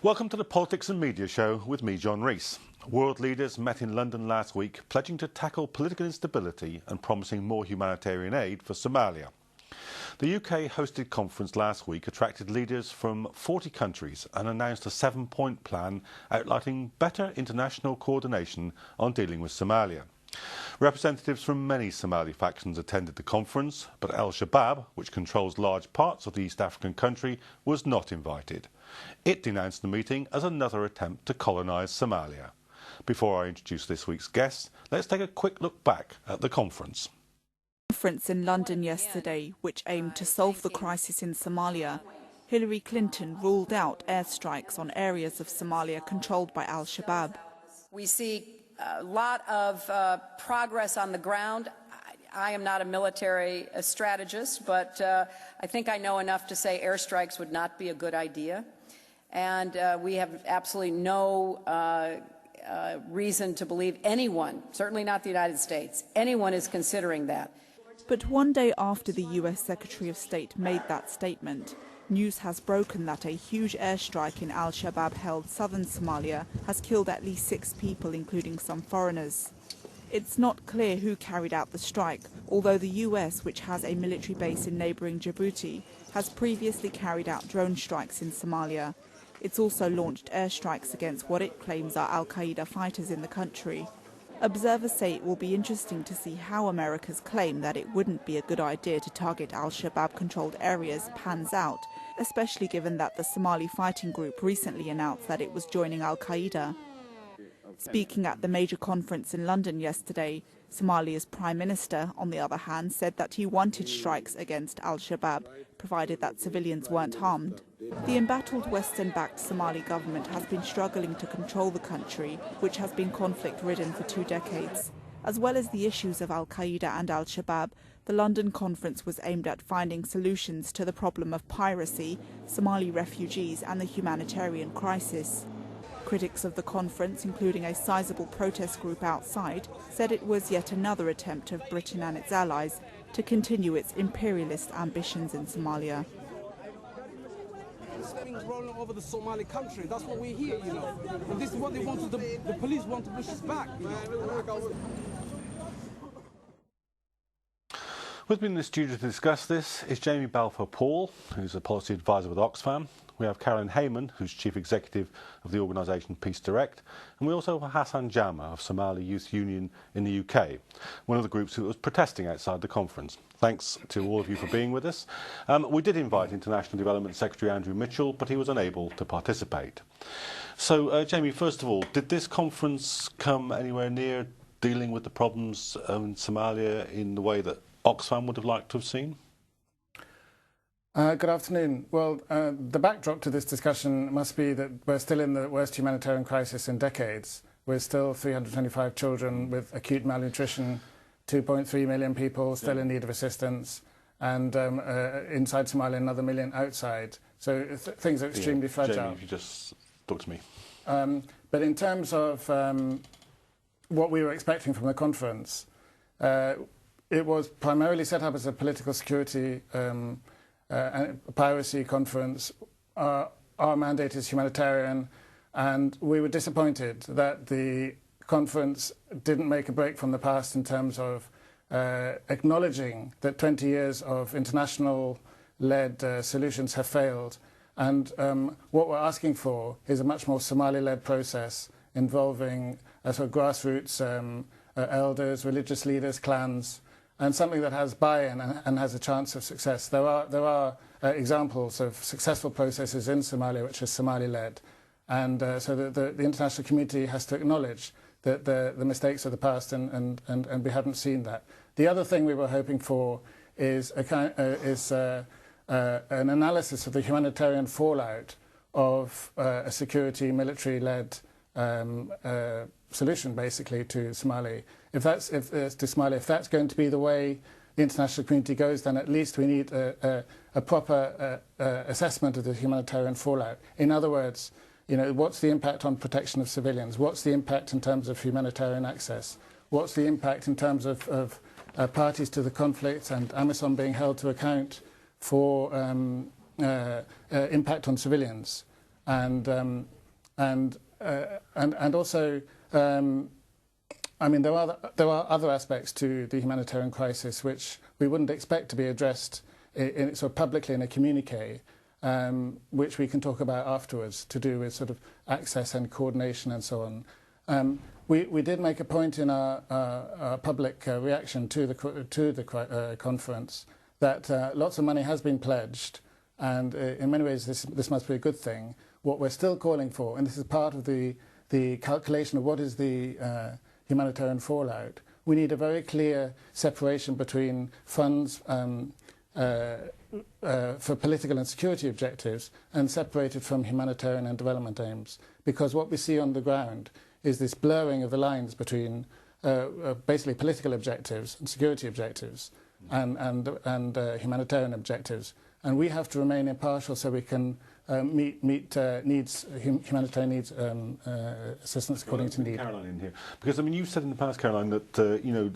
Welcome to the Politics and Media Show with me, John Rees. World leaders met in London last week, pledging to tackle political instability and promising more humanitarian aid for Somalia. The UK-hosted conference last week attracted leaders from 40 countries and announced a 7-point plan outlining better international coordination on dealing with Somalia. Representatives from many Somali factions attended the conference, but Al-Shabaab, which controls large parts of the East African country, was not invited. It denounced the meeting as another attempt to colonise Somalia. Before I introduce this week's guests, let's take a quick look back at the conference. Conference in London yesterday, which aimed to solve the crisis in Somalia. Hillary Clinton ruled out airstrikes on areas of Somalia controlled by Al-Shabaab. We see a lot of progress on the ground. I am not a military strategist, but I think I know enough to say airstrikes would not be a good idea. And we have absolutely no reason to believe anyone, certainly not the United States, anyone is considering that. But one day after the US Secretary of State made that statement, news has broken that a huge airstrike in Al-Shabaab-held southern Somalia has killed at least 6 people, including some foreigners. It's not clear who carried out the strike, although the US, which has a military base in neighbouring Djibouti, has previously carried out drone strikes in Somalia. It's also launched airstrikes against what it claims are al-Qaeda fighters in the country. Observers say it will be interesting to see how America's claim that it wouldn't be a good idea to target Al-Shabaab-controlled areas pans out, especially given that the Somali fighting group recently announced that it was joining Al-Qaeda. Speaking at the major conference in London yesterday, Somalia's Prime Minister, on the other hand, said that he wanted strikes against Al-Shabaab, provided that civilians weren't harmed. The embattled Western-backed Somali government has been struggling to control the country, which has been conflict-ridden for 2 decades. As well as the issues of Al-Qaeda and Al-Shabaab, the London conference was aimed at finding solutions to the problem of piracy, Somali refugees and the humanitarian crisis. Critics of the conference, including a sizable protest group outside, said it was yet another attempt of Britain and its allies to continue its imperialist ambitions in Somalia. Things rolling over the Somali country. That's what we hear, you know. And this is what they want to do. The police want to push us back. You know? With me in the studio to discuss this is Jamie Balfour Paul, who's a policy advisor with Oxfam. We have Carolyn Hayman, who's chief executive of the organisation Peace Direct, and we also have Hassan Jama of Somali Youth Union in the UK, one of the groups who was protesting outside the conference. Thanks to all of you for being with us. We did invite International Development Secretary Andrew Mitchell, but he was unable to participate. So, Jamie, first of all, did this conference come anywhere near dealing with the problems in Somalia in the way that Oxfam would have liked to have seen? Good afternoon. Well, the backdrop to this discussion must be that we're still in the worst humanitarian crisis in decades. We're still 325 children with acute malnutrition, 2.3 million people still in need of assistance, and inside Somalia another million outside. So things are extremely fragile. Jamie, if you just talk to me. But in terms of what we were expecting from the conference, it was primarily set up as a political security piracy conference. Our mandate is humanitarian, and we were disappointed that the conference didn't make a break from the past in terms of acknowledging that 20 years of international-led solutions have failed. And what we're asking for is a much more Somali-led process involving sort of grassroots elders, religious leaders, clans, and something that has buy-in and has a chance of success. There are examples of successful processes in Somalia which are Somali-led, and so the international community has to acknowledge that the mistakes of the past, and we haven't seen that. The other thing we were hoping for is an analysis of the humanitarian fallout of a security military-led solution, basically, to Somalia. If that's going to be the way the international community goes, then at least we need a proper assessment of the humanitarian fallout. In other words, you know, what's the impact on protection of civilians? What's the impact in terms of humanitarian access? What's the impact in terms of parties to the conflict and AMISOM being held to account for impact on civilians? And and also, I mean, there are other aspects to the humanitarian crisis which we wouldn't expect to be addressed sort of publicly in a communique, which we can talk about afterwards, to do with sort of access and coordination and so on. We did make a point in our public reaction to the conference that lots of money has been pledged, and in many ways this must be a good thing. What we're still calling for, and this is part of the calculation of what is the humanitarian fallout, we need a very clear separation between funds for political and security objectives and separated from humanitarian and development aims. Because what we see on the ground is this blurring of the lines between basically political objectives and security objectives and humanitarian objectives. And we have to remain impartial so we can meet humanitarian needs assistance according to need. Caroline in here, because I mean, you've said in the past, Caroline, that you know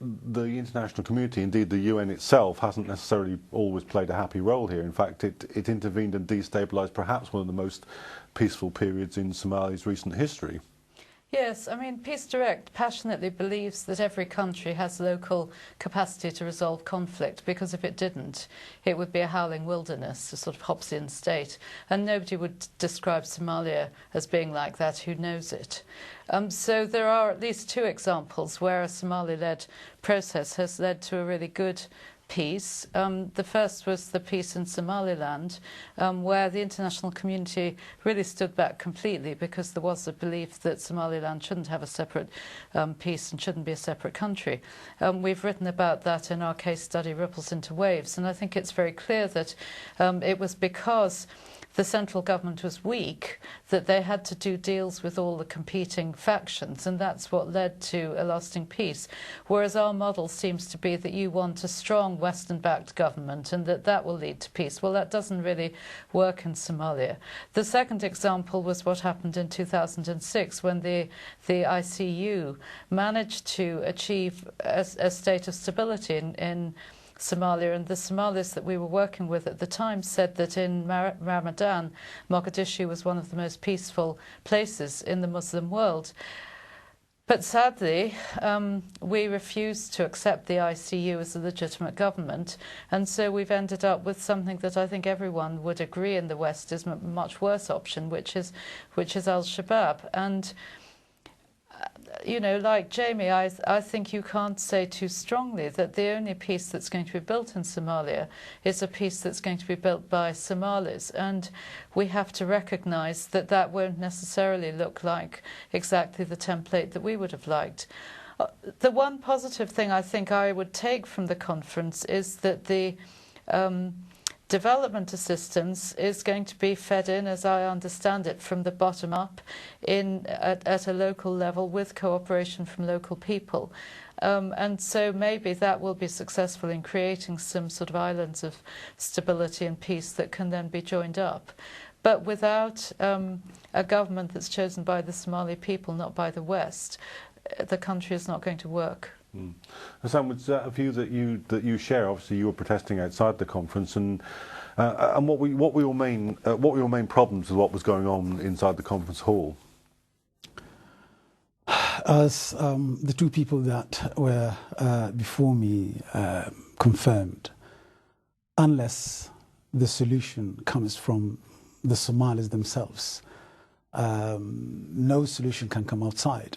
the international community, indeed the UN itself, hasn't necessarily always played a happy role here. In fact, it intervened and destabilised perhaps one of the most peaceful periods in Somalia's recent history. Yes, I mean, Peace Direct passionately believes that every country has local capacity to resolve conflict, because if it didn't, it would be a howling wilderness, a sort of Hobbesian state, and nobody would describe Somalia as being like that who knows it. So there are at least two examples where a Somali-led process has led to a really good peace. The first was the peace in Somaliland, where the international community really stood back completely because there was a belief that Somaliland shouldn't have a separate peace and shouldn't be a separate country. We've written about that in our case study, Ripples into Waves, and I think it's very clear that it was because the central government was weak that they had to do deals with all the competing factions, and that's what led to a lasting peace. Whereas our model seems to be that you want a strong Western-backed government and that will lead to peace. Well, that doesn't really work in Somalia. The second example was what happened in 2006 when the ICU managed to achieve a state of stability in Somalia, and the Somalis that we were working with at the time said that in Ramadan, Mogadishu was one of the most peaceful places in the Muslim world. But sadly, we refused to accept the ICU as a legitimate government, and so we've ended up with something that I think everyone would agree in the West is a much worse option, which is Al-Shabaab. And you know, like Jamie, I think you can't say too strongly that the only peace that's going to be built in Somalia is a peace that's going to be built by Somalis. And we have to recognise that that won't necessarily look like exactly the template that we would have liked. The one positive thing I think I would take from the conference is that the development assistance is going to be fed in, as I understand it, from the bottom up at a local level with cooperation from local people. And so maybe that will be successful in creating some sort of islands of stability and peace that can then be joined up. But without a government that's chosen by the Somali people, not by the West, the country is not going to work. Hassan, was that a view that you share? Obviously, you were protesting outside the conference, and what were your main problems with what was going on inside the conference hall? As the two people that were before me confirmed, unless the solution comes from the Somalis themselves, no solution can come outside.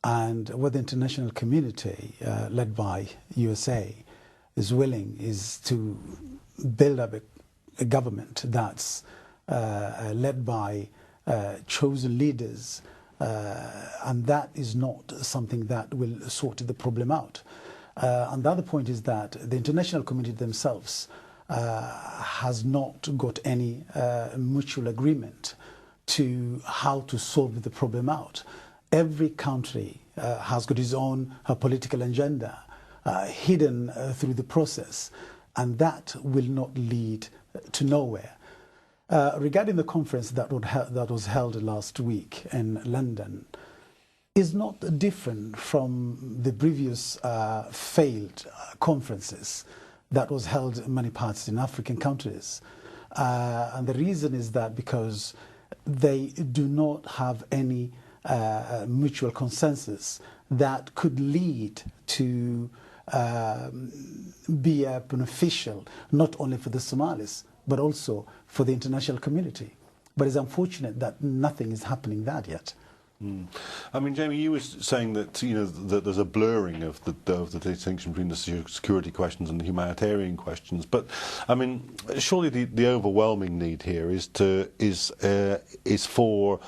And what the international community, led by USA, is willing is to build up a government that's led by chosen leaders, and that is not something that will sort the problem out. And the other point is that the international community themselves has not got any mutual agreement to how to solve the problem out. Every country has got its own political agenda hidden through the process, and that will not lead to nowhere. Regarding the conference that was held last week in London, is not different from the previous failed conferences that was held in many parts in African countries. And the reason is that because they do not have any mutual consensus that could lead to be beneficial not only for the Somalis but also for the international community. But it's unfortunate that nothing is happening that yet. I mean, Jamie, you were saying that that there's a blurring of the distinction between the security questions and the humanitarian questions. But I mean, surely the overwhelming need here is for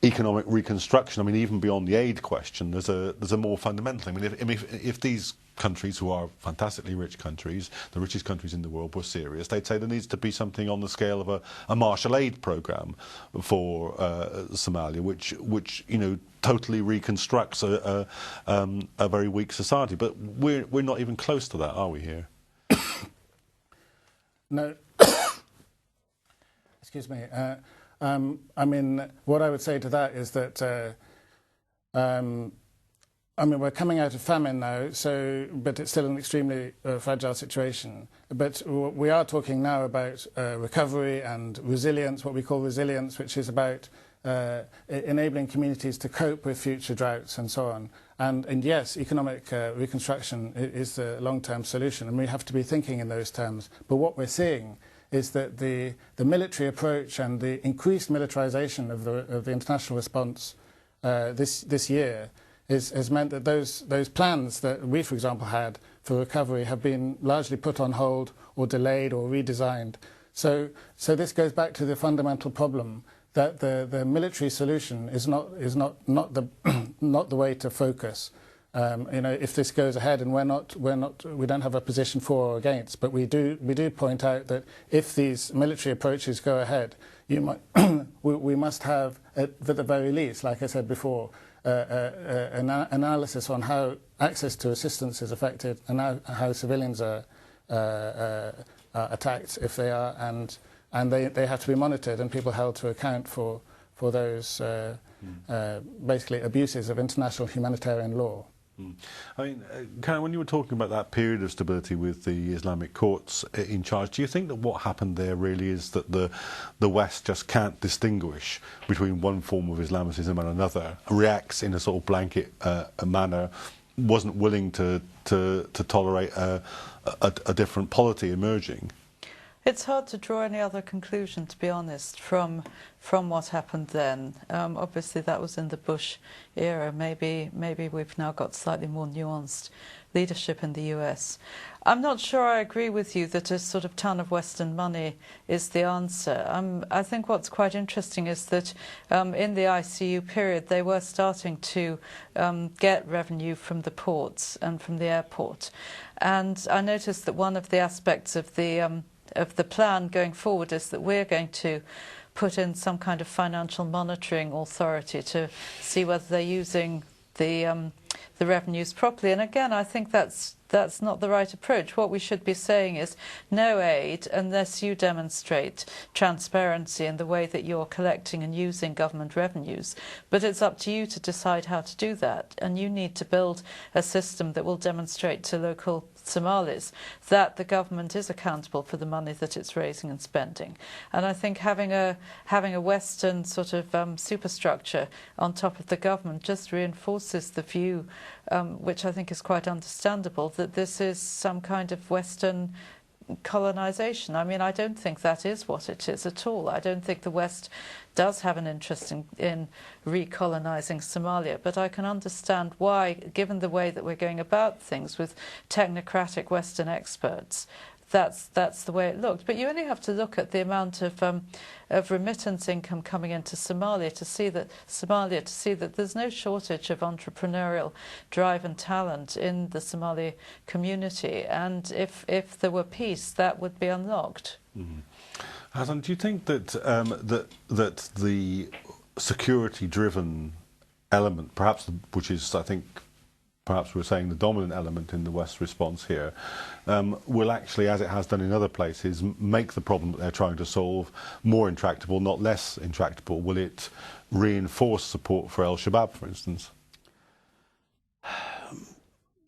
economic reconstruction. I mean, even beyond the aid question, there's a more fundamental. I mean, if these countries, who are fantastically rich countries, the richest countries in the world, were serious, they'd say there needs to be something on the scale of a Marshall aid program for Somalia, which totally reconstructs a very weak society. But we're not even close to that, are we? Here? No. Excuse me. I mean, what I would say to that is that. I mean, we're coming out of famine now, but it's still an extremely fragile situation. But we are talking now about recovery and resilience, what we call resilience, which is about enabling communities to cope with future droughts and so on. And yes, economic reconstruction is the long-term solution, and we have to be thinking in those terms. But what we're seeing is that the military approach and the increased militarization of the international response this year has meant that those plans that we, for example, had for recovery have been largely put on hold or delayed or redesigned. So this goes back to the fundamental problem that the military solution is not the way to focus. If this goes ahead, and we don't have a position for or against, but we do point out that if these military approaches go ahead, we must have, at the very least, like I said before, an analysis on how access to assistance is affected and how civilians are attacked if they are, and they have to be monitored and people held to account for those basically abuses of international humanitarian law. I mean, Karen, when you were talking about that period of stability with the Islamic courts in charge, do you think that what happened there really is that the West just can't distinguish between one form of Islamicism and another, reacts in a sort of blanket manner, wasn't willing to tolerate a different polity emerging? It's hard to draw any other conclusion, to be honest, from what happened then. Obviously, that was in the Bush era. Maybe we've now got slightly more nuanced leadership in the US. I'm not sure I agree with you that a sort of ton of Western money is the answer. I think what's quite interesting is that in the ICU period, they were starting to get revenue from the ports and from the airport. And I noticed that one of the aspects of the plan going forward is that we're going to put in some kind of financial monitoring authority to see whether they're using the revenues properly. And again, I think that's not the right approach. What we should be saying is no aid unless you demonstrate transparency in the way that you're collecting and using government revenues. But it's up to you to decide how to do that. And you need to build a system that will demonstrate to local Somalis that the government is accountable for the money that it's raising and spending. And I think having a Western sort of superstructure on top of the government just reinforces the view, which I think is quite understandable, that this is some kind of Western colonization. I mean, I don't think that is what it is at all. I don't think the West does have an interest in recolonizing Somalia, but I can understand why, given the way that we're going about things with technocratic Western experts, that's the way it looked. But you only have to look at the amount of remittance income coming into Somalia to see that there's no shortage of entrepreneurial drive and talent in the Somali community. And if there were peace, that would be unlocked. Mm-hmm. Hassan, do you think that that the security-driven element, perhaps which is, I think, perhaps we're saying the dominant element in the West's response here, will actually, as it has done in other places, make the problem that they're trying to solve more intractable, not less intractable? Will it reinforce support for al-Shabaab, for instance?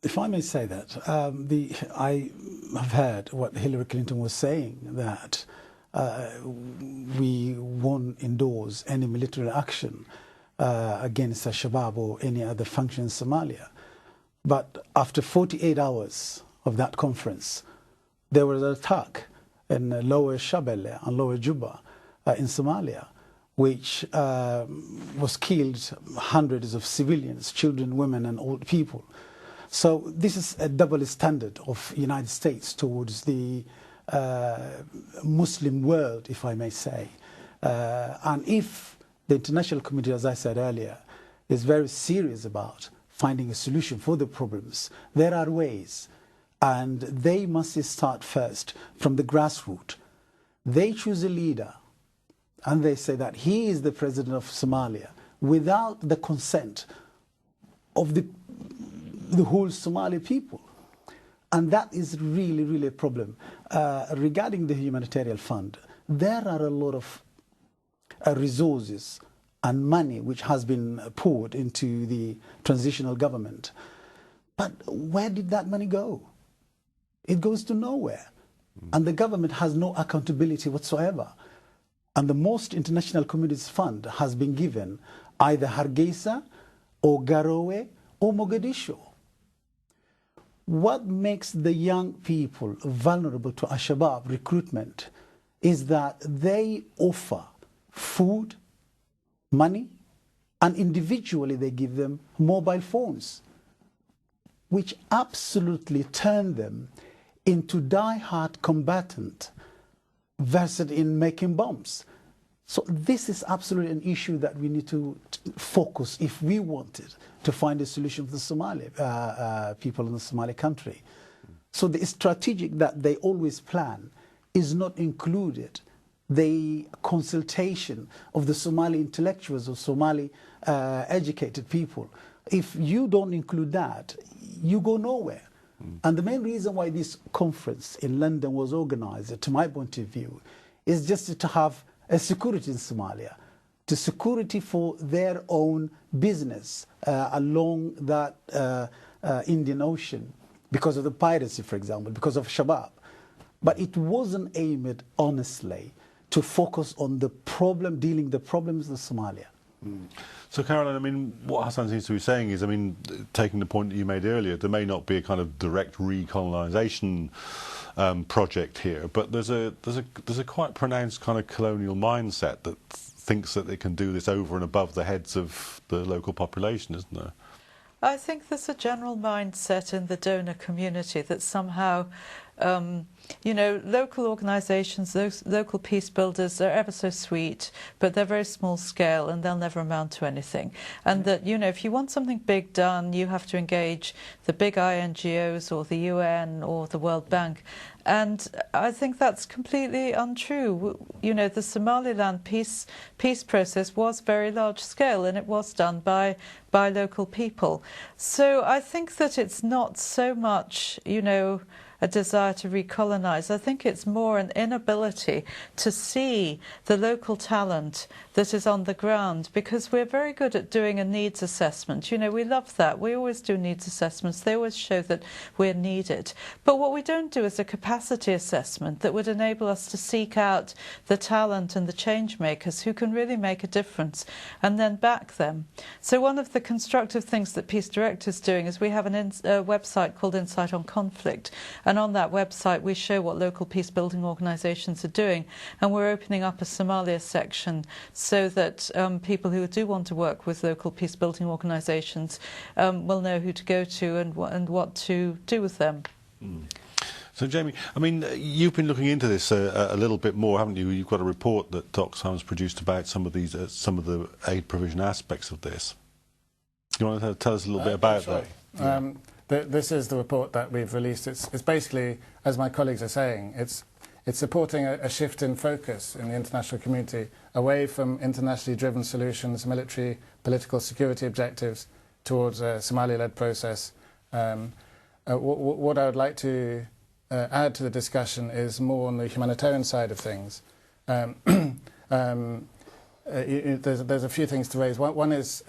If I may say that, I have heard what Hillary Clinton was saying, that we won't endorse any military action against Al-Shabaab or any other function in Somalia. But after 48 hours of that conference, there was an attack in Lower Shabelle and Lower Juba in Somalia, which was killed hundreds of civilians, children, women and old people. So this is a double standard of the United States towards the Muslim world, if I may say. And if the international community, as I said earlier, is very serious about finding a solution for the problems, there are ways. And they must start first from the grassroots. They choose a leader and they say that he is the president of Somalia without the consent of the whole Somali people. And that is really, really a problem. Regarding the humanitarian fund, there are a lot of resources and money which has been poured into the transitional government. But where did that money go? It goes to nowhere. And the government has no accountability whatsoever. And the most international community's fund has been given either Hargeisa or Garowe or Mogadishu. What makes the young people vulnerable to Al-Shabaab recruitment is that they offer food, money, and individually they give them mobile phones, which absolutely turn them into die-hard combatant versed in making bombs. So this is absolutely an issue that we need to focus if we wanted to find a solution for the Somali people in the Somali country. So the strategic that they always plan is not included. The consultation of the Somali intellectuals or Somali educated people. If you don't include that, you go nowhere. And the main reason why this conference in London was organized, to my point of view, is just to have a security in Somalia, to security for their own business along that Indian Ocean, because of the piracy, for example, because of Shabaab. But it wasn't aimed, honestly, to focus on the problem, dealing the problems of Somalia. So, Carolyn, I mean, what Hassan seems to be saying is, I mean, taking the point that you made earlier, there may not be a kind of direct recolonisation project here, but there's a quite pronounced kind of colonial mindset that thinks that they can do this over and above the heads of the local population, isn't there? I think there's a general mindset in the donor community that somehow, you know, local organisations, those local peace builders are ever so sweet, but they're very small scale and they'll never amount to anything. And that, you know, if you want something big done, you have to engage the big INGOs or the UN or the World Bank. And I think that's completely untrue. You know, the Somaliland peace process was very large scale and it was done by local people. So I think that it's not so much, you know, a desire to recolonize. I think it's more an inability to see the local talent that is on the ground, because we're very good at doing a needs assessment. You know, we love that. We always do needs assessments. They always show that we're needed. But what we don't do is a capacity assessment that would enable us to seek out the talent and the change makers who can really make a difference and then back them. So one of the constructive things that Peace Direct is doing is we have a website called Insight on Conflict. And on that website, we show what local peace building organisations are doing. And we're opening up a Somalia section so that people who do want to work with local peace building organisations will know who to go to and what to do with them. So, Jamie, I mean, you've been looking into this a little bit more, haven't you? You've got a report that Oxfam's produced about some of these, some of the aid provision aspects of this. Do you want to tell us a little bit about that? Yeah. This is the report that we've released. It's basically, as my colleagues are saying, it's supporting a shift in focus in the international community away from internationally driven solutions, military, political security objectives, towards a Somali-led process. What I would like to add to the discussion is more on the humanitarian side of things. there's a few things to raise. One is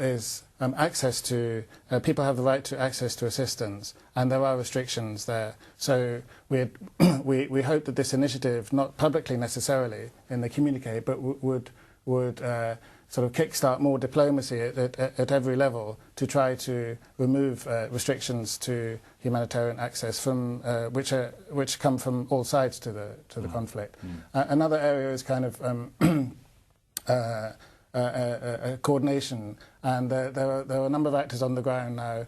access to people have the right to access to assistance, and there are restrictions there. So we hope that this initiative, not publicly necessarily in the communique, but would sort of kickstart more diplomacy at every level to try to remove restrictions to humanitarian access from which come from all sides to the conflict. Another area is kind of coordination, and there are a number of actors on the ground now,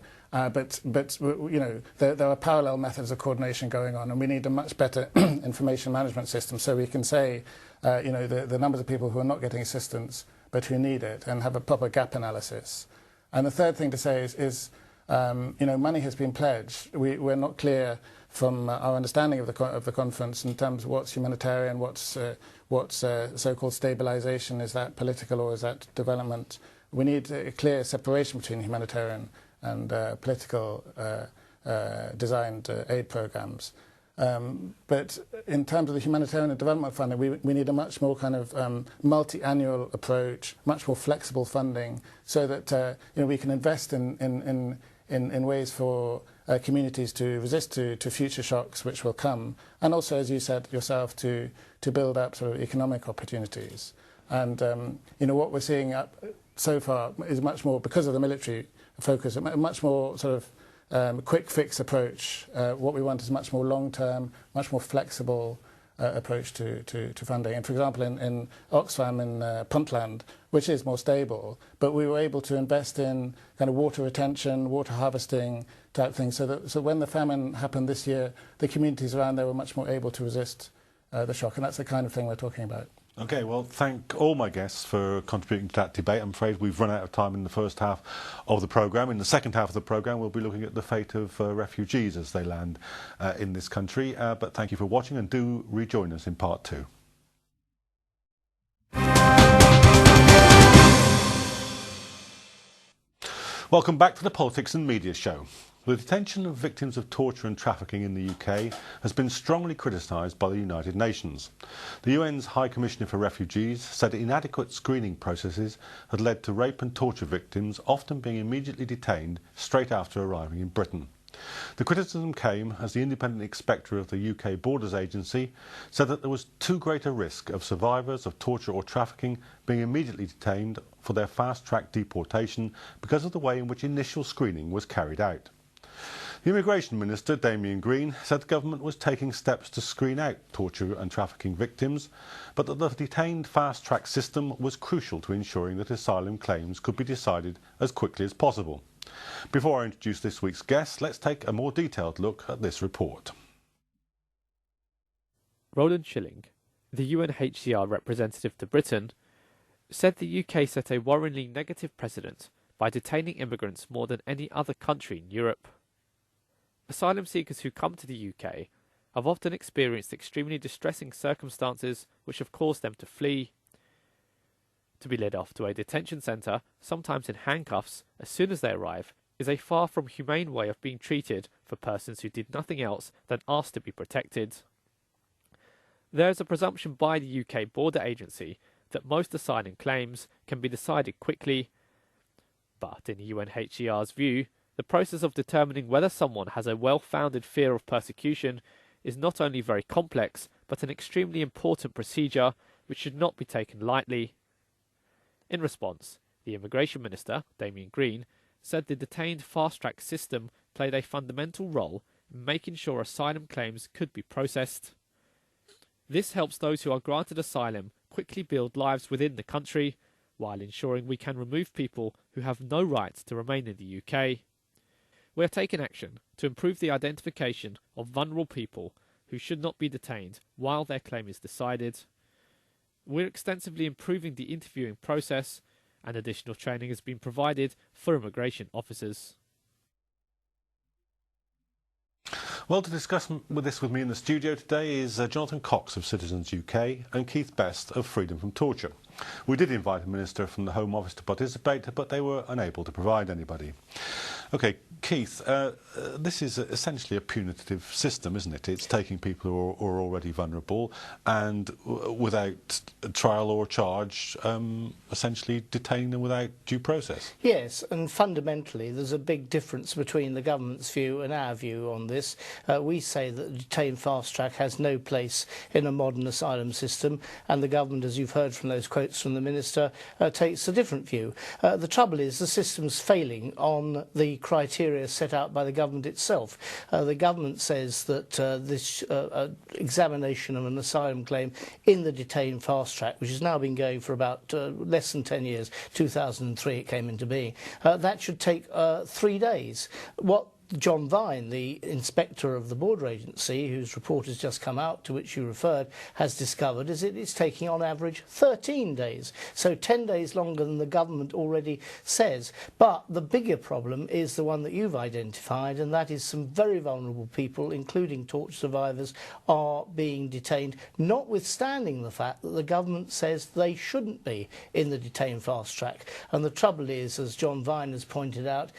but you know, there are parallel methods of coordination going on, and we need a much better information management system so we can say, you know, the numbers of people who are not getting assistance but who need it, and have a proper gap analysis. And the third thing to say is you know, money has been pledged. We're not clear from our understanding of the conference in terms of what's humanitarian, what's so-called stabilisation. Is that political or is that development? We need a clear separation between humanitarian and political designed aid programmes. But in terms of the humanitarian and development funding, we need a much more kind of multi-annual approach, much more flexible funding, so that you know, we can invest in ways for communities to resist to future shocks which will come, and also, as you said yourself, to build up sort of economic opportunities. And you know, what we're seeing so far is much more, because of the military focus, a much more sort of quick fix approach. What we want is much more long-term, much more flexible approach to funding. And for example, in Oxfam in Puntland, which is more stable, but we were able to invest in kind of water retention, water harvesting type things, so when the famine happened this year, the communities around there were much more able to resist the shock, and that's the kind of thing we're talking about. Okay, well, thank all my guests for contributing to that debate. I'm afraid we've run out of time in the first half of the programme. In the second half of the programme, we'll be looking at the fate of refugees as they land in this country. But thank you for watching, and do rejoin us in part 2. Welcome back to the Politics and Media Show. The detention of victims of torture and trafficking in the UK has been strongly criticised by the United Nations. The UN's High Commissioner for Refugees said inadequate screening processes had led to rape and torture victims often being immediately detained straight after arriving in Britain. The criticism came as the independent inspector of the UK Borders Agency said that there was too great a risk of survivors of torture or trafficking being immediately detained for their fast-track deportation because of the way in which initial screening was carried out. The Immigration Minister, Jamie Green, said the government was taking steps to screen out torture and trafficking victims, but that the detained fast-track system was crucial to ensuring that asylum claims could be decided as quickly as possible. Before I introduce this week's guest, let's take a more detailed look at this report. Roland Schilling, the UNHCR representative to Britain, said the UK set a worryingly negative precedent by detaining immigrants more than any other country in Europe. Asylum seekers who come to the UK have often experienced extremely distressing circumstances which have caused them to flee. To be led off to a detention centre, sometimes in handcuffs, as soon as they arrive, is a far from humane way of being treated for persons who did nothing else than ask to be protected. There is a presumption by the UK Border Agency that most asylum claims can be decided quickly, but in the UNHCR's view, the process of determining whether someone has a well-founded fear of persecution is not only very complex, but an extremely important procedure which should not be taken lightly. In response, the Immigration Minister, Damien Green, said the detained fast-track system played a fundamental role in making sure asylum claims could be processed. This helps those who are granted asylum quickly build lives within the country, while ensuring we can remove people who have no right to remain in the UK. We are taking action to improve the identification of vulnerable people who should not be detained while their claim is decided. We're extensively improving the interviewing process, and additional training has been provided for immigration officers. Well, to discuss this with me in the studio today is Jonathan Cox of Citizens UK and Keith Best of Freedom from Torture. We did invite a minister from the Home Office to participate, but they were unable to provide anybody. OK, Keith, this is essentially a punitive system, isn't it? It's taking people who are already vulnerable and without trial or charge, essentially detaining them without due process. Yes, and fundamentally there's a big difference between the government's view and our view on this. We say that the detained fast track has no place in a modern asylum system, and the government, as you've heard from those quotes from the minister, takes a different view. The trouble is the system's failing on the criteria set out by the government itself. The government says that this examination of an asylum claim in the detained fast track, which has now been going for about less than 10 years, 2003 it came into being, that should take 3 days. What John Vine, the inspector of the border agency, whose report has just come out, to which you referred, has discovered is it is taking on average 13 days. So 10 days longer than the government already says. But the bigger problem is the one that you've identified, and that is some very vulnerable people, including torture survivors, are being detained, notwithstanding the fact that the government says they shouldn't be in the detained fast track. And the trouble is, as John Vine has pointed out,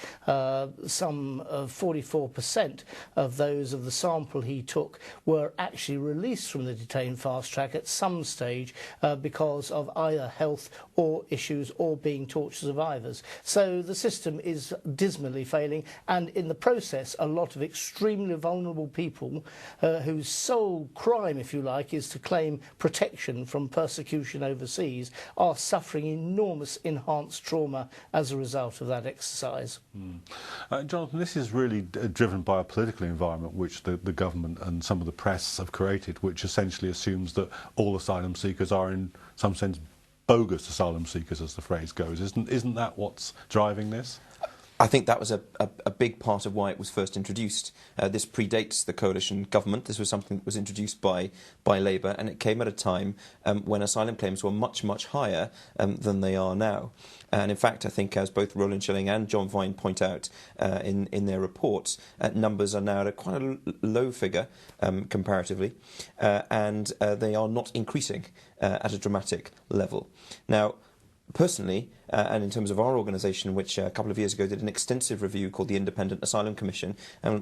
some 44% of those of the sample he took were actually released from the detained fast track at some stage because of either health or issues or being torture survivors. So the system is dismally failing, and in the process a lot of extremely vulnerable people whose sole crime, if you like, is to claim protection from persecution overseas are suffering enormous enhanced trauma as a result of that exercise. Jonathan, this is really driven by a political environment which the government and some of the press have created, which essentially assumes that all asylum seekers are in some sense bogus asylum seekers, as the phrase goes. Isn't that what's driving this? I think that was a big part of why it was first introduced. This predates the coalition government. This was something that was introduced by Labour, and it came at a time when asylum claims were much, much higher than they are now. And in fact, I think, as both Roland Shilling and John Vine point out in their reports, numbers are now at quite a low figure comparatively, and they are not increasing at a dramatic level. Now, personally, and in terms of our organisation, which a couple of years ago did an extensive review called the Independent Asylum Commission,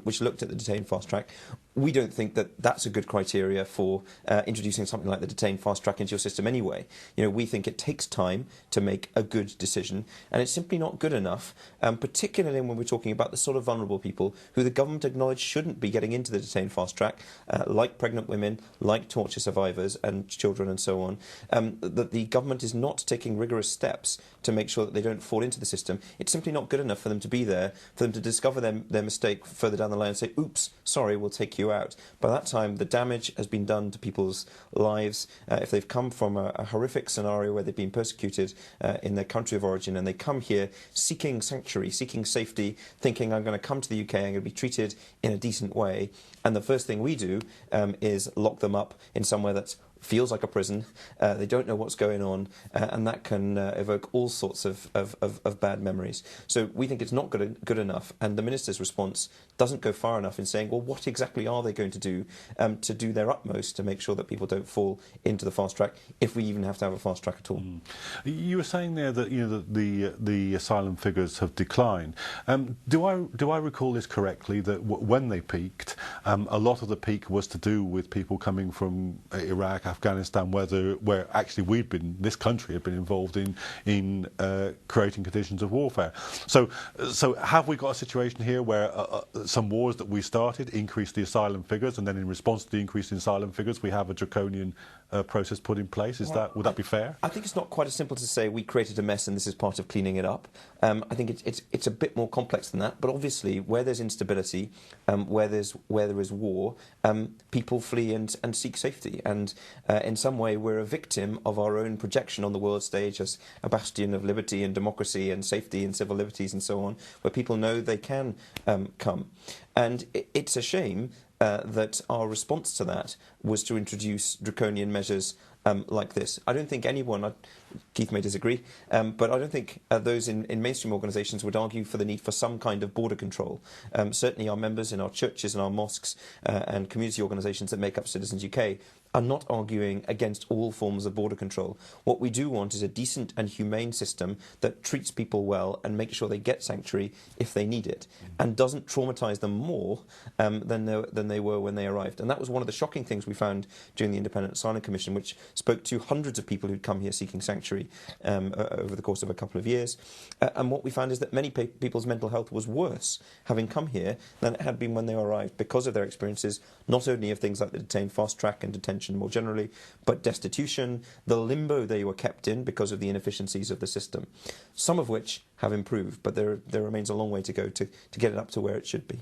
which looked at the detained fast track, we don't think that that's a good criteria for introducing something like the detained fast track into your system anyway. You know, we think it takes time to make a good decision, and it's simply not good enough, particularly when we're talking about the sort of vulnerable people who the government acknowledged shouldn't be getting into the detained fast track, like pregnant women, like torture survivors and children and so on, that the government is not taking rigorous steps to make sure that they don't fall into the system. It's simply not good enough for them to be there, for them to discover their mistake further down the line and say, oops, sorry, we'll take you out. By that time, the damage has been done to people's lives. If they've come from a horrific scenario where they've been persecuted in their country of origin, and they come here seeking sanctuary, seeking safety, thinking, I'm going to come to the UK, I'm going to be treated in a decent way, and the first thing we do is lock them up in somewhere that's feels like a prison, they don't know what's going on, and that can evoke all sorts of bad memories. So we think it's not good enough, and the Minister's response doesn't go far enough in saying, well, what exactly are they going to do their utmost to make sure that people don't fall into the fast track, if we even have to have a fast track at all. You were saying there that the asylum figures have declined. Do I recall this correctly, that when they peaked, a lot of the peak was to do with people coming from Iraq, Afghanistan, where actually this country had been involved in creating conditions of warfare. So have we got a situation here where some wars that we started increased the asylum figures, and then in response to the increase in asylum figures, we have a draconian process put in place? Would that be fair? I think it's not quite as simple to say we created a mess and this is part of cleaning it up. I think it's a bit more complex than that. But obviously, where there's instability, where there is war, people flee and seek safety. And in some way, we're a victim of our own projection on the world stage as a bastion of liberty and democracy and safety and civil liberties and so on, where people know they can come. And it's a shame that our response to that was to introduce draconian measures like this. I don't think anyone, Keith may disagree, but I don't think those in mainstream organisations would argue for the need for some kind of border control. Certainly our members in our churches and our mosques and community organisations that make up Citizens UK are not arguing against all forms of border control. What we do want is a decent and humane system that treats people well and makes sure they get sanctuary if they need it, and doesn't traumatise them more than they were when they arrived. And that was one of the shocking things we found during the Independent Asylum Commission, which spoke to hundreds of people who'd come here seeking sanctuary over the course of a couple of years. And what we found is that many people's mental health was worse having come here than it had been when they arrived, because of their experiences, not only of things like the detained fast track and detention more generally, but destitution, the limbo they were kept in because of the inefficiencies of the system, some of which have improved, but there remains a long way to go to get it up to where it should be.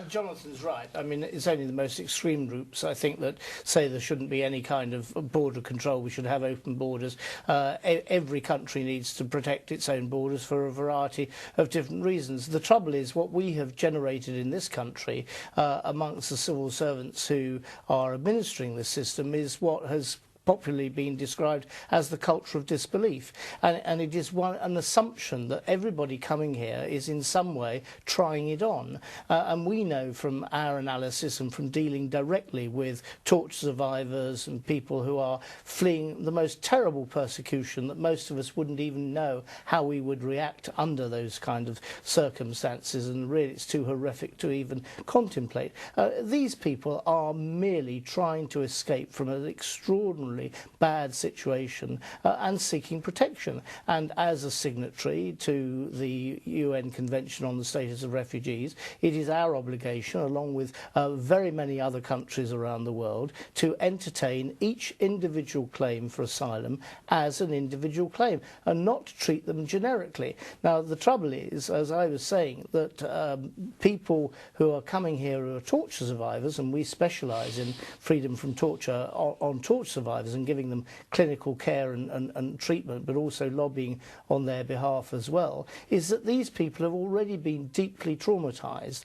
Jonathan's right. I mean, it's only the most extreme groups, I think, that say there shouldn't be any kind of border control. We should have open borders. Every country needs to protect its own borders for a variety of different reasons. The trouble is what we have generated in this country amongst the civil servants who are administering this system is what has popularly been described as the culture of disbelief, and it is an assumption that everybody coming here is in some way trying it on, and we know from our analysis and from dealing directly with torture survivors and people who are fleeing the most terrible persecution that most of us wouldn't even know how we would react under those kind of circumstances, and really it's too horrific to even contemplate. These people are merely trying to escape from an extraordinary bad situation and seeking protection. And as a signatory to the UN Convention on the Status of Refugees, it is our obligation, along with very many other countries around the world, to entertain each individual claim for asylum as an individual claim and not to treat them generically. Now, the trouble is, as I was saying, that people who are coming here who are torture survivors, and we specialise in freedom from torture on torture survivors and giving them clinical care and treatment, but also lobbying on their behalf as well, is that these people have already been deeply traumatised.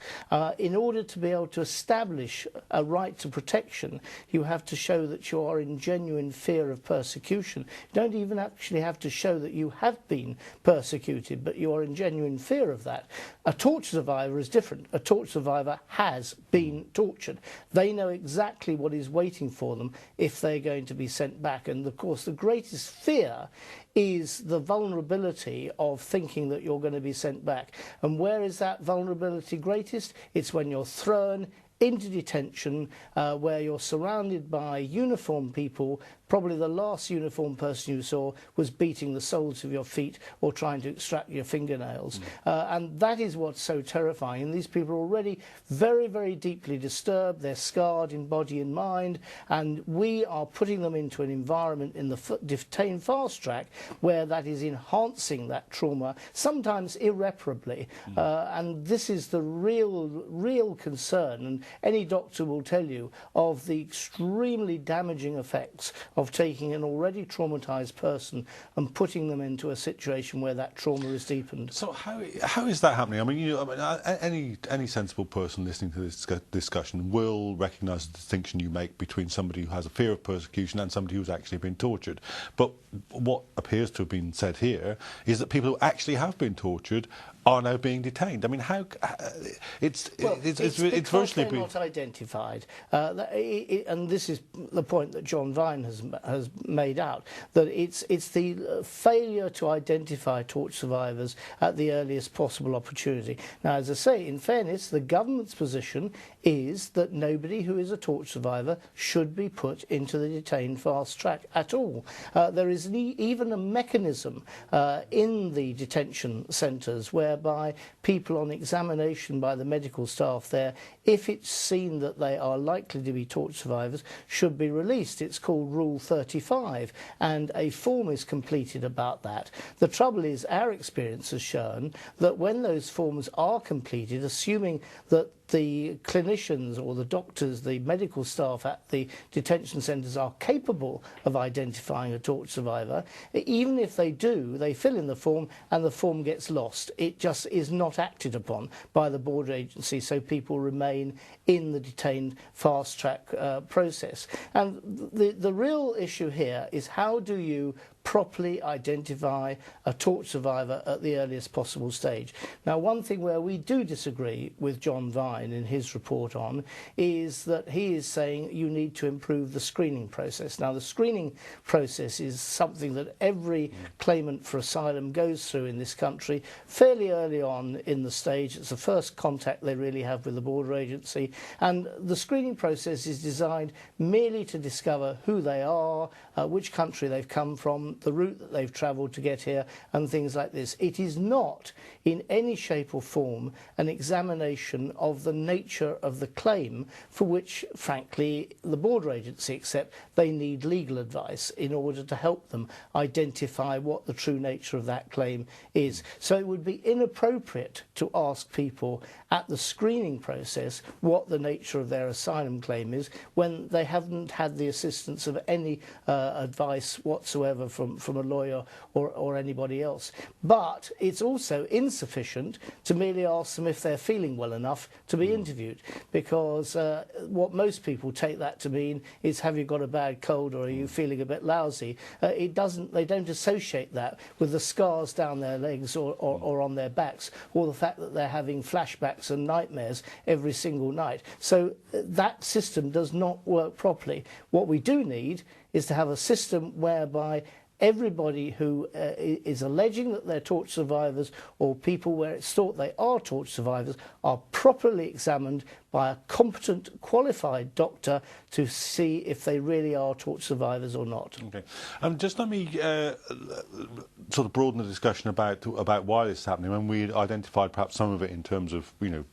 In order to be able to establish a right to protection, you have to show that you are in genuine fear of persecution. You don't even actually have to show that you have been persecuted, but you are in genuine fear of that. A torture survivor is different. A torture survivor has been tortured. They know exactly what is waiting for them if they're going to be sent back. And of course the greatest fear is the vulnerability of thinking that you're going to be sent back. And where is that vulnerability greatest? It's when you're thrown into detention, where you're surrounded by uniformed people. Probably the last uniformed person you saw was beating the soles of your feet or trying to extract your fingernails. And that is what's so terrifying. And these people are already very, very deeply disturbed. They're scarred in body and mind. And we are putting them into an environment in the detained fast track where that is enhancing that trauma, sometimes irreparably. And this is the real concern. And any doctor will tell you of the extremely damaging effects of taking an already traumatised person and putting them into a situation where that trauma is deepened. So how is that happening? I mean, any sensible person listening to this discussion will recognise the distinction you make between somebody who has a fear of persecution and somebody who's actually been tortured. But what appears to have been said here is that people who actually have been tortured are now being detained. I mean, how it's virtually they're not identified, and this is the point that John Vine has made out, that it's the failure to identify torture survivors at the earliest possible opportunity. Now, as I say, in fairness, the government's position is that nobody who is a torture survivor should be put into the detained fast track at all. There is even a mechanism in the detention centres whereby people on examination by the medical staff there, if it's seen that they are likely to be torture survivors, should be released. It's called Rule 35, and a form is completed about that. The trouble is, our experience has shown that when those forms are completed, assuming that the clinicians or the doctors, the medical staff at the detention centres are capable of identifying a torture survivor. Even if they do, they fill in the form and the form gets lost. It just is not acted upon by the border agency, so people remain in the detained fast-track process. And the real issue here is, how do you properly identify a torture survivor at the earliest possible stage? Now, one thing where we do disagree with John Vine in his report on is that he is saying you need to improve the screening process. Now, the screening process is something that every claimant for asylum goes through in this country fairly early on in the stage. It's the first contact they really have with the border agency, and the screening process is designed merely to discover who they are, which country they've come from, the route that they've travelled to get here, and things like this. It is not in any shape or form an examination of the nature of the claim, for which, frankly, the border agency accept they need legal advice in order to help them identify what the true nature of that claim is. So it would be inappropriate to ask people at the screening process what the nature of their asylum claim is when they haven't had the assistance of any advice whatsoever from a lawyer or anybody else. But it's also insufficient to merely ask them if they're feeling well enough to be interviewed, because what most people take that to mean is, have you got a bad cold or are you feeling a bit lousy? They don't associate that with the scars down their legs or on their backs, or the fact that they're having flashbacks and nightmares every single night. So that system does not work properly. What we do need is to have a system whereby everybody who is alleging that they're torture survivors, or people where it's thought they are torture survivors, are properly examined by a competent, qualified doctor to see if they really are torture survivors or not. Okay. Just let me sort of broaden the discussion about why this is happening. When we identified perhaps some of it in terms of, you know,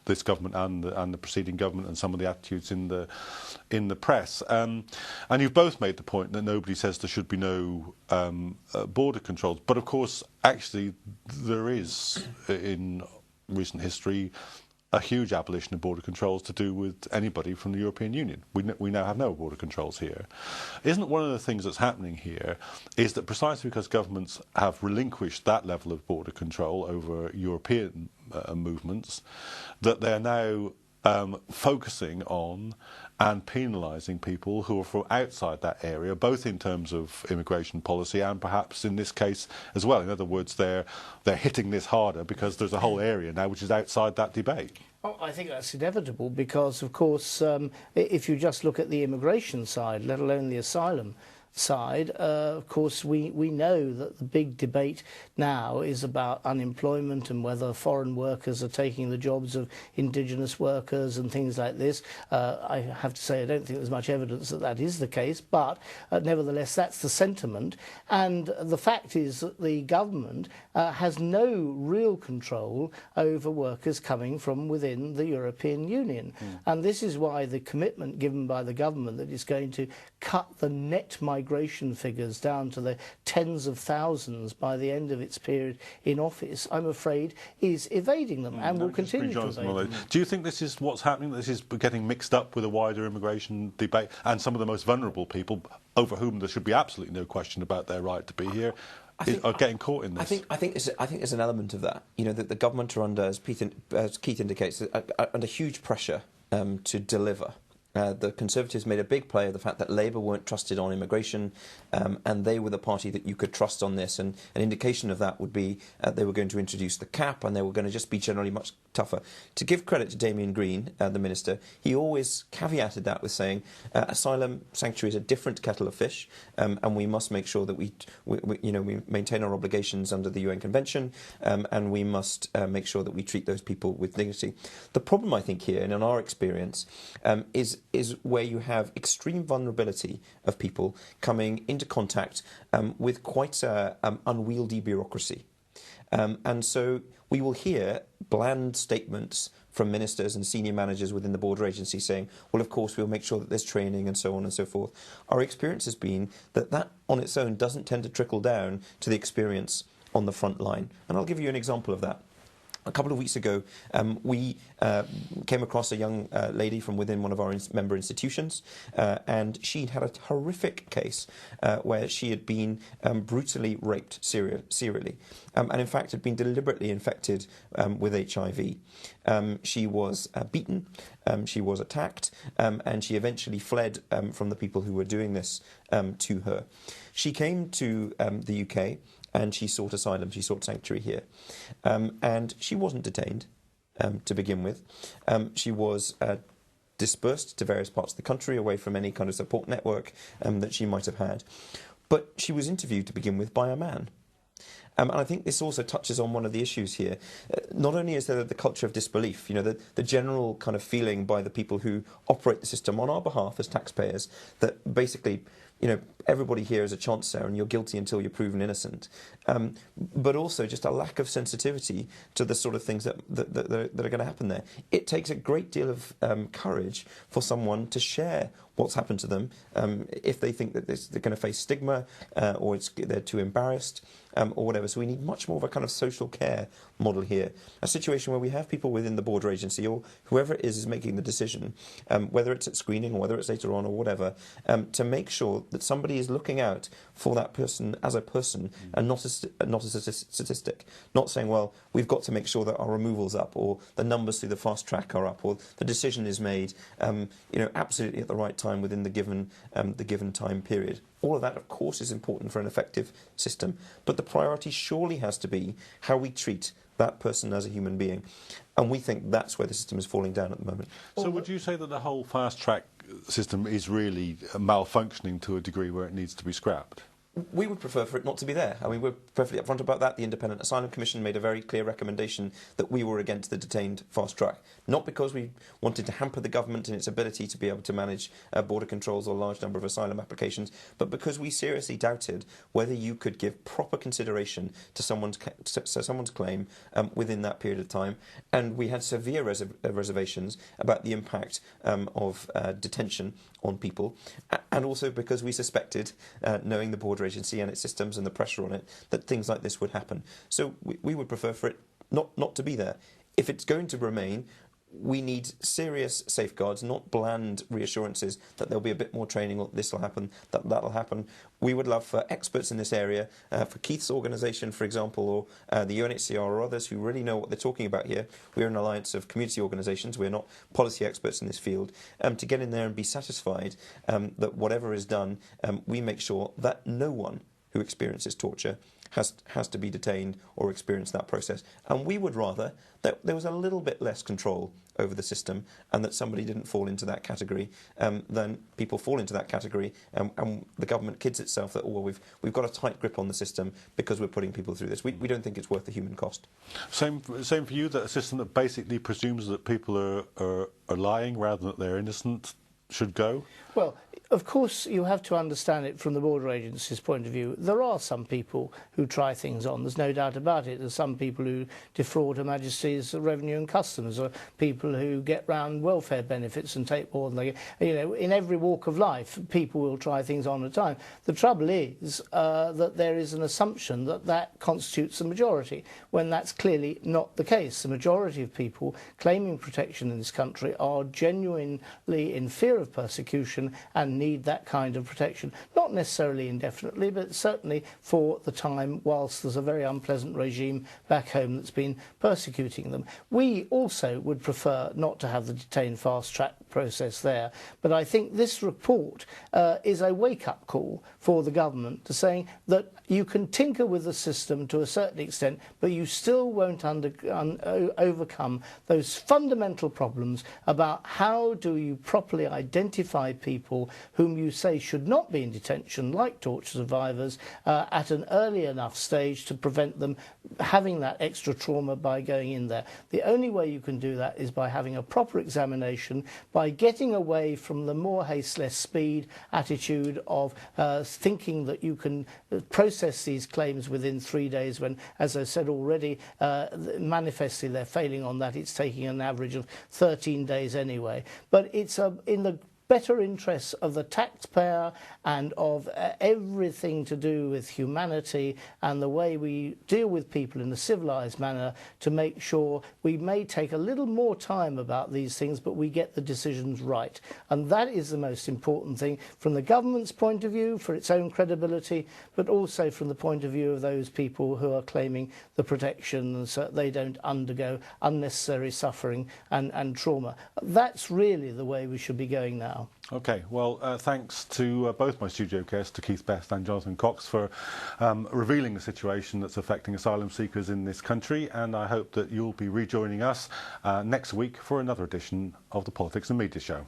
this government and the preceding government and some of the attitudes in the press, and you've both made the point that nobody says there should be no border controls, but of course actually there is in recent history a huge abolition of border controls to do with anybody from the European Union. We now have no border controls here. Isn't one of the things that's happening here is that precisely because governments have relinquished that level of border control over European movements, that they're now focusing on and penalising people who are from outside that area, both in terms of immigration policy and perhaps in this case as well. In other words, they're hitting this harder because there's a whole area now which is outside that debate. Oh, I think that's inevitable because, of course, if you just look at the immigration side, let alone the asylum side, of course, we know that the big debate now is about unemployment and whether foreign workers are taking the jobs of indigenous workers and things like this. I have to say I don't think there's much evidence that that is the case, but nevertheless that's the sentiment. And the fact is that the government has no real control over workers coming from within the European Union. And this is why the commitment given by the government that it's going to cut the net migration figures down to the tens of thousands by the end of its period in office, I'm afraid, is evading them and will continue to evade them. Do you think this is what's happening, this is getting mixed up with a wider immigration debate and some of the most vulnerable people, over whom there should be absolutely no question about their right to be here, are getting caught in this? I think there's an element of that. You know, that the government are under, as Keith indicates, under huge pressure to deliver. The Conservatives made a big play of the fact that Labour weren't trusted on immigration, and they were the party that you could trust on this. And an indication of that would be they were going to introduce the cap, and they were going to just be generally much tougher. To give credit to Damien Green, the Minister, he always caveated that with saying asylum sanctuary is a different kettle of fish, and we must make sure that we maintain our obligations under the UN Convention, and we must make sure that we treat those people with dignity. The problem, I think, here, and in our experience, is where you have extreme vulnerability of people coming into contact with quite unwieldy bureaucracy. And so we will hear bland statements from ministers and senior managers within the border agency saying, well, of course, we'll make sure that there's training and so on and so forth. Our experience has been that that on its own doesn't tend to trickle down to the experience on the front line. And I'll give you an example of that. A couple of weeks ago, we came across a young lady from within one of our member institutions, and she'd had a horrific case where she had been brutally raped serially, and in fact had been deliberately infected with HIV. She was beaten, she was attacked, and she eventually fled from the people who were doing this to her. She came to the UK, and she sought asylum, she sought sanctuary here. And she wasn't detained to begin with. She was dispersed to various parts of the country, away from any kind of support network that she might have had. But she was interviewed to begin with by a man. And I think this also touches on one of the issues here. Not only is there the culture of disbelief, you know, the general kind of feeling by the people who operate the system on our behalf as taxpayers that basically, you know, everybody here is a chancer and you're guilty until you're proven innocent. But also just a lack of sensitivity to the sort of things that are going to happen there. It takes a great deal of courage for someone to share what's happened to them if they think that they're going to face stigma or they're too embarrassed or whatever. So we need much more of a kind of social care model here. A situation where we have people within the border agency or whoever it is making the decision, whether it's at screening or whether it's later on or whatever, to make sure that somebody is looking out for that person as a person and not as a statistic. Not saying, well, we've got to make sure that our removal's up or the numbers through the fast track are up or the decision is made, you know, absolutely at the right time within the given time period. All of that, of course, is important for an effective system, but the priority surely has to be how we treat that person as a human being. And we think that's where the system is falling down at the moment. So would you say that the whole fast-track system is really malfunctioning to a degree where it needs to be scrapped? We would prefer for it not to be there. I mean, we're perfectly upfront about that. The Independent Asylum Commission made a very clear recommendation that we were against the detained fast track. Not because we wanted to hamper the government in its ability to be able to manage border controls or a large number of asylum applications, but because we seriously doubted whether you could give proper consideration to someone's claim within that period of time. And we had severe reservations about the impact of detention on people, and also because we suspected, knowing the border agency and its systems and the pressure on it, that things like this would happen. So we would prefer for it not to be there. If it's going to remain, we need serious safeguards, not bland reassurances that there'll be a bit more training, or this will happen, that'll happen. We would love for experts in this area, for Keith's organisation, for example, or the UNHCR or others who really know what they're talking about here. We're an alliance of community organisations, we're not policy experts in this field, to get in there and be satisfied that whatever is done, we make sure that no one who experiences torture has to be detained or experience that process. And we would rather that there was a little bit less control over the system and that somebody didn't fall into that category than people fall into that category and the government kids itself that, oh, well, we've got a tight grip on the system because we're putting people through this. We don't think it's worth the human cost. Same for you, that a system that basically presumes that people are lying rather than that they're innocent should go? Well, of course, you have to understand it from the border agency's point of view. There are some people who try things on. There's no doubt about it. There's some people who defraud Her Majesty's Revenue and Customs, or people who get round welfare benefits and take more than they get. You know, in every walk of life, people will try things on at a time. The trouble is that there is an assumption that that constitutes the majority, when that's clearly not the case. The majority of people claiming protection in this country are genuinely in fear of persecution and need that kind of protection, not necessarily indefinitely, but certainly for the time whilst there's a very unpleasant regime back home that's been persecuting them. We also would prefer not to have the detained fast-track process there, but I think this report is a wake-up call for the government to saying that you can tinker with the system to a certain extent, but you still won't overcome those fundamental problems about how do you properly identify people whom you say should not be in detention, like torture survivors, at an early enough stage to prevent them having that extra trauma by going in there. The only way you can do that is by having a proper examination, by getting away from the more haste, less speed attitude of thinking that you can process these claims within 3 days when, as I said already, manifestly they're failing on that. It's taking an average of 13 days anyway. But it's in the better interests of the taxpayer and of everything to do with humanity and the way we deal with people in a civilised manner, to make sure we may take a little more time about these things, but we get the decisions right. And that is the most important thing from the government's point of view, for its own credibility, but also from the point of view of those people who are claiming the protection so they don't undergo unnecessary suffering and trauma. That's really the way we should be going now. Okay, well, thanks to both my studio guests, to Keith Best and Jonathan Cox, for revealing the situation that's affecting asylum seekers in this country, and I hope that you'll be rejoining us next week for another edition of the Politics and Media Show.